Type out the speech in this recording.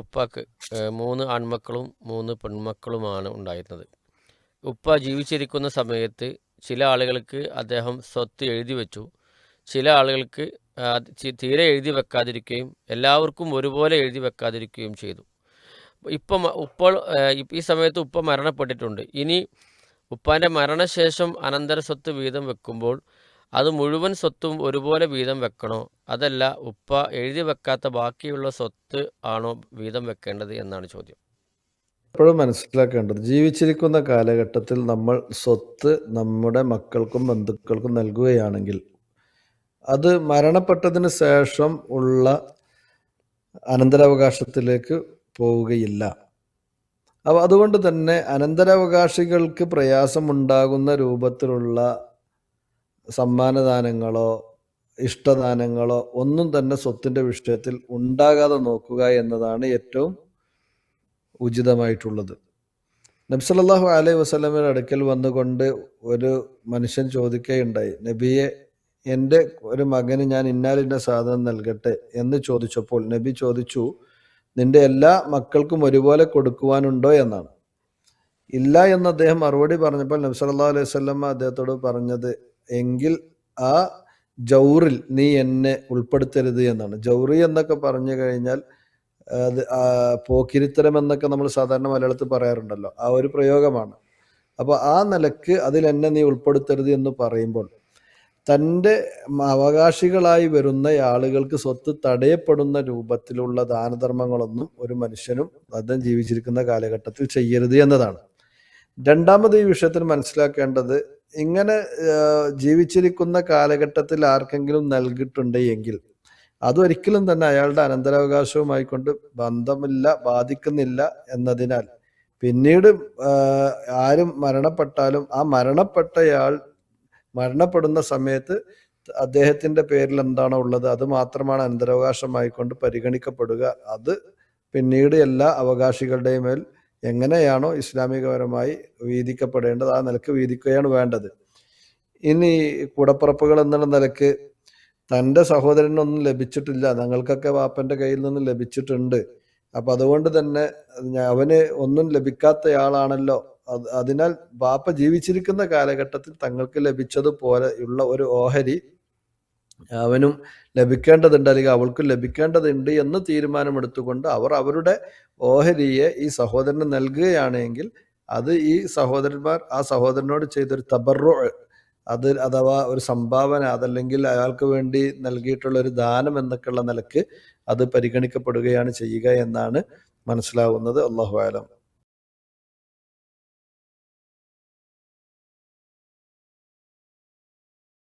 ഉപ്പാക്ക് 3 ആൺമക്കളും 3 പെൺമക്കളുമാണ് ഉണ്ടായിരുന്നത്. ഉപ്പ ജീവിച്ചിരിക്കുന്ന സമയത്ത് ചില ആളുകൾക്ക് അദ്ദേഹം സ്വത്ത് എഴുതി വെച്ചു. ചില ആളുകൾക്ക് തീരെ എഴുതി വെക്കാതിരിക്കുകയും എല്ലാവർക്കും ഒരുപോലെ എഴുതി വെക്കാതിരിക്കുകയും ചെയ്തു. ഇപ്പോൾ ഈ സമയത്ത് ഉപ്പ മരണപ്പെട്ടിട്ടുണ്ട്. ഇനി ഉപ്പാൻ്റെ മരണശേഷം അനന്തര സ്വത്ത് വീതം വെക്കുമ്പോൾ അത് മുഴുവൻ സ്വത്തും ഒരുപോലെ വീതം വെക്കണോ, അതല്ല ഉപ്പ എഴുതി വെക്കാത്ത ബാക്കിയുള്ള സ്വത്ത് ആണോ വീതം വെക്കേണ്ടത് എന്നാണ് ചോദ്യം. എപ്പോഴും മനസ്സിലാക്കേണ്ടത്, ജീവിച്ചിരിക്കുന്ന കാലഘട്ടത്തിൽ നമ്മൾ സ്വത്ത് നമ്മുടെ മക്കൾക്കും ബന്ധുക്കൾക്കും നൽകുകയാണെങ്കിൽ അത് മരണപ്പെട്ടതിന് ശേഷം ഉള്ള അനന്തരാവകാശത്തിലേക്ക് പോവുകയില്ല. അപ്പോൾ അതുകൊണ്ട് തന്നെ അനന്തരാവകാശികൾക്ക് പ്രയാസമുണ്ടാകുന്ന രൂപത്തിലുള്ള സമ്മാനദാനങ്ങളോ ഇഷ്ടദാനങ്ങളോ ഒന്നും തന്നെ സ്വത്തിൻ്റെ വിഷയത്തിൽ ഉണ്ടാകാതെ നോക്കുക എന്നതാണ് ഏറ്റവും ഉചിതമായിട്ടുള്ളത്. നബി സല്ലല്ലാഹു അലൈഹി വസല്ലമയുടെ അടുക്കൽ വന്നുകൊണ്ട് ഒരു മനുഷ്യൻ ചോദിക്കുകയുണ്ടായി, നബിയെ, എൻ്റെ ഒരു മകന് ഞാൻ ഇന്നാലിന്ന സാധനം നൽകട്ടെ എന്ന് ചോദിച്ചപ്പോൾ നബി ചോദിച്ചു, നിന്റെ എല്ലാ മക്കൾക്കും ഒരുപോലെ കൊടുക്കുവാനുണ്ടോ എന്നാണ്. ഇല്ല എന്ന് അദ്ദേഹം മറുപടി പറഞ്ഞപ്പോൾ നബി സല്ലല്ലാഹു അലൈഹി വസല്ലമ അദ്ദേഹത്തോട് പറഞ്ഞത്, എങ്കിൽ ആ ജൗറിൽ നീ എന്നെ ഉൾപ്പെടുത്തരുത് എന്നാണ്. ജൗറി എന്നൊക്കെ പറഞ്ഞു കഴിഞ്ഞാൽ അത് പോക്കിരിത്തരം എന്നൊക്കെ നമ്മൾ സാധാരണ മലയാളത്തിൽ പറയാറുണ്ടല്ലോ, ആ ഒരു പ്രയോഗമാണ്. അപ്പോൾ ആ നിലക്ക് അതിൽ എന്നെ നീ ഉൾപ്പെടുത്തരുത് എന്ന് പറയുമ്പോൾ തൻ്റെ അവകാശികളായി വരുന്ന ആളുകൾക്ക് സ്വത്ത് തടയപ്പെടുന്ന രൂപത്തിലുള്ള ദാനധർമ്മങ്ങളൊന്നും ഒരു മനുഷ്യനും അദ്ദേഹം ജീവിച്ചിരിക്കുന്ന കാലഘട്ടത്തിൽ ചെയ്യരുത് എന്നതാണ്. രണ്ടാമത് ഈ വിഷയത്തിൽ മനസ്സിലാക്കേണ്ടത്, ഇങ്ങനെ ജീവിച്ചിരിക്കുന്ന കാലഘട്ടത്തിൽ ആർക്കെങ്കിലും നൽകിയിട്ടുണ്ട് എങ്കിൽ അതൊരിക്കലും തന്നെ അയാളുടെ അനന്തരാവകാശവുമായി കൊണ്ട് ബന്ധമില്ല, ബാധിക്കുന്നില്ല എന്നതിനാൽ പിന്നീട് ആരും മരണപ്പെട്ടാലും ആ മരണപ്പെട്ടയാൾ മരണപ്പെടുന്ന സമയത്ത് അദ്ദേഹത്തിൻ്റെ പേരിൽ എന്താണോ ഉള്ളത് അത് മാത്രമാണ് അനന്തരാവകാശമായിക്കൊണ്ട് പരിഗണിക്കപ്പെടുക. അത് പിന്നീട് എല്ലാ അവകാശികളുടെയും മേൽ എങ്ങനെയാണോ ഇസ്ലാമികപരമായി വീതിക്കപ്പെടേണ്ടത് ആ നിലക്ക് വീതിക്കുകയാണ് വേണ്ടത്. ഇനി കൂടപ്പുറപ്പുകൾ എന്നുള്ള നിലക്ക് തൻ്റെ സഹോദരനൊന്നും ലഭിച്ചിട്ടില്ല, ഞങ്ങൾക്കൊക്കെ വാപ്പൻ്റെ കയ്യിൽ നിന്ന് ലഭിച്ചിട്ടുണ്ട്, അപ്പം അതുകൊണ്ട് തന്നെ അവന് ഒന്നും ലഭിക്കാത്തയാളാണല്ലോ, അതിനാൽ വാപ്പ ജീവിച്ചിരിക്കുന്ന കാലഘട്ടത്തിൽ തങ്ങൾക്ക് ലഭിച്ചതുപോലെയുള്ള ഒരു ഓഹരി അവനും ലഭിക്കേണ്ടതുണ്ട് അല്ലെങ്കിൽ അവൾക്കും ലഭിക്കേണ്ടതുണ്ട് എന്ന് തീരുമാനമെടുത്തുകൊണ്ട് അവർ അവരുടെ ഓഹരിയെ ഈ സഹോദരന് നൽകുകയാണെങ്കിൽ അത് ഈ സഹോദരന്മാർ ആ സഹോദരനോട് ചെയ്തൊരു തബറു, അത് അഥവാ ഒരു സംഭാവന, അതല്ലെങ്കിൽ അയാൾക്ക് വേണ്ടി നൽകിയിട്ടുള്ള ഒരു ദാനം എന്നൊക്കെയുള്ള നിലക്ക് അത് പരിഗണിക്കപ്പെടുകയാണ് ചെയ്യുക എന്നാണ് മനസ്സിലാവുന്നത്. അല്ലാഹു അലം.